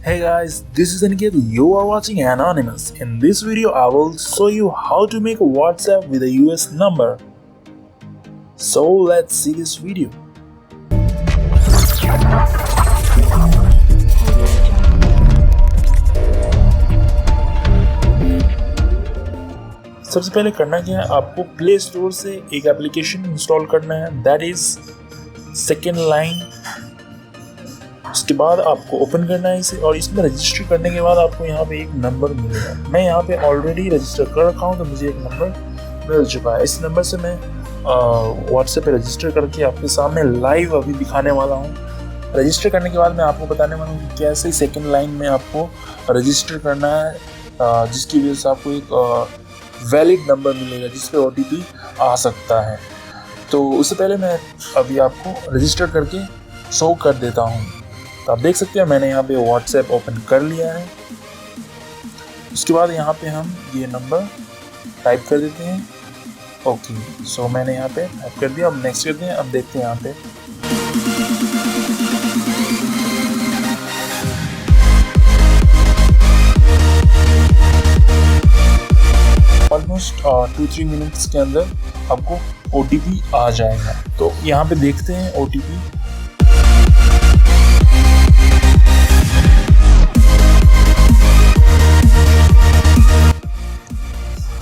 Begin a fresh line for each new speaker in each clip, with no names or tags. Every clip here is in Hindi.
Hey guys, this is Aniket. You are watching Anonymous. In this video, I will show you how to make a WhatsApp with a US number. So let's see this video. सबसे पहले करना क्या है, आपको प्ले स्टोर से एक एप्लीकेशन इंस्टॉल करना है, दैट इज सेकेंड लाइन। उसके बाद आपको ओपन करना है इसे और इसमें रजिस्टर करने के बाद आपको यहाँ पे एक नंबर मिलेगा। मैं यहाँ पे ऑलरेडी रजिस्टर कर रखा हूँ तो मुझे एक नंबर मिल चुका है। इस नंबर से मैं व्हाट्सएप पे रजिस्टर करके आपके सामने लाइव अभी दिखाने वाला हूँ। रजिस्टर करने के बाद मैं आपको बताने वाला हूँ कि कैसे सेकेंड लाइन में आपको रजिस्टर करना है, जिसकी वजह से आपको एक वैलिड नंबर मिलेगा जिस पे OTP आ सकता है। तो उससे पहले मैं अभी आपको रजिस्टर करके शो कर देता हूँ। तो आप देख सकते हैं मैंने यहाँ पे व्हाट्सएप ओपन कर लिया है। उसके बाद यहाँ पे हम ये नंबर टाइप कर देते हैं। ओके, सो मैंने यहाँ पे टाइप कर दिया। अब नेक्स्ट करते हैं। अब देखते हैं यहाँ पे ऑलमोस्ट 2-3 मिनट्स के अंदर आपको OTP आ जाएगा। तो यहाँ पे देखते हैं OTP।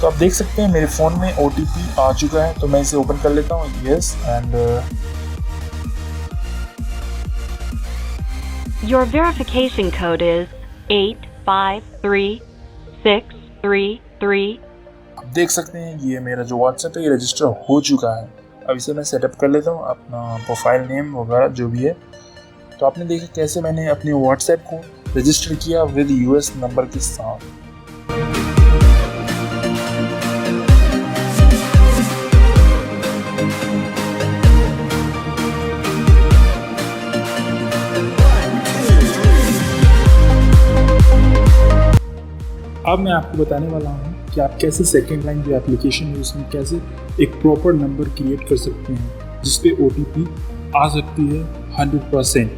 तो आप देख सकते हैं मेरे फ़ोन में OTP आ चुका है। तो मैं इसे ओपन कर लेता हूँ। Yes and
Your verification code is 853633।
आप देख सकते हैं ये मेरा जो WhatsApp है ये रजिस्टर हो चुका है। अब इसे मैं सेटअप कर लेता हूँ, अपना प्रोफाइल नेम वगैरह जो भी है। तो आपने देखा कैसे मैंने अपने WhatsApp को रजिस्टर किया विद US नंबर के साथ। अब मैं आपको बताने वाला हूँ कि आप कैसे सेकेंड लाइन जो एप्लीकेशन है उसमें कैसे एक प्रॉपर नंबर क्रिएट कर सकते हैं जिस पे OTP आ सकती है 100%।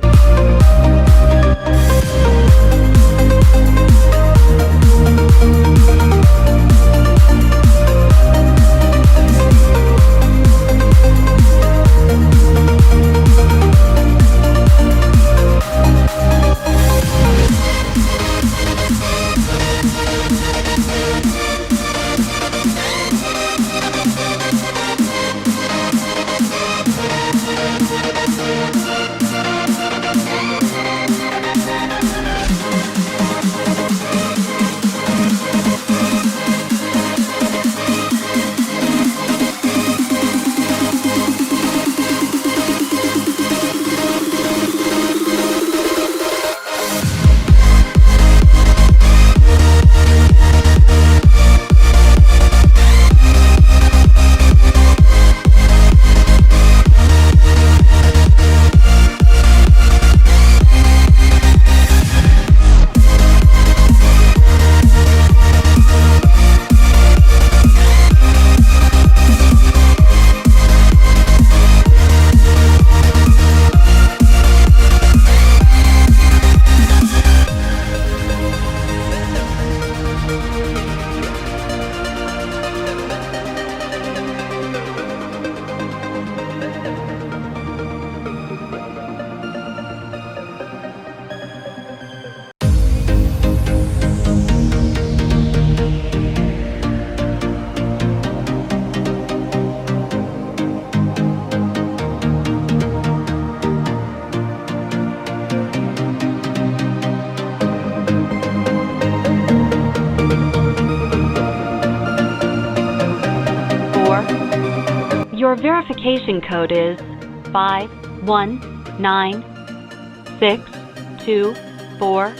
Your verification code is 519624।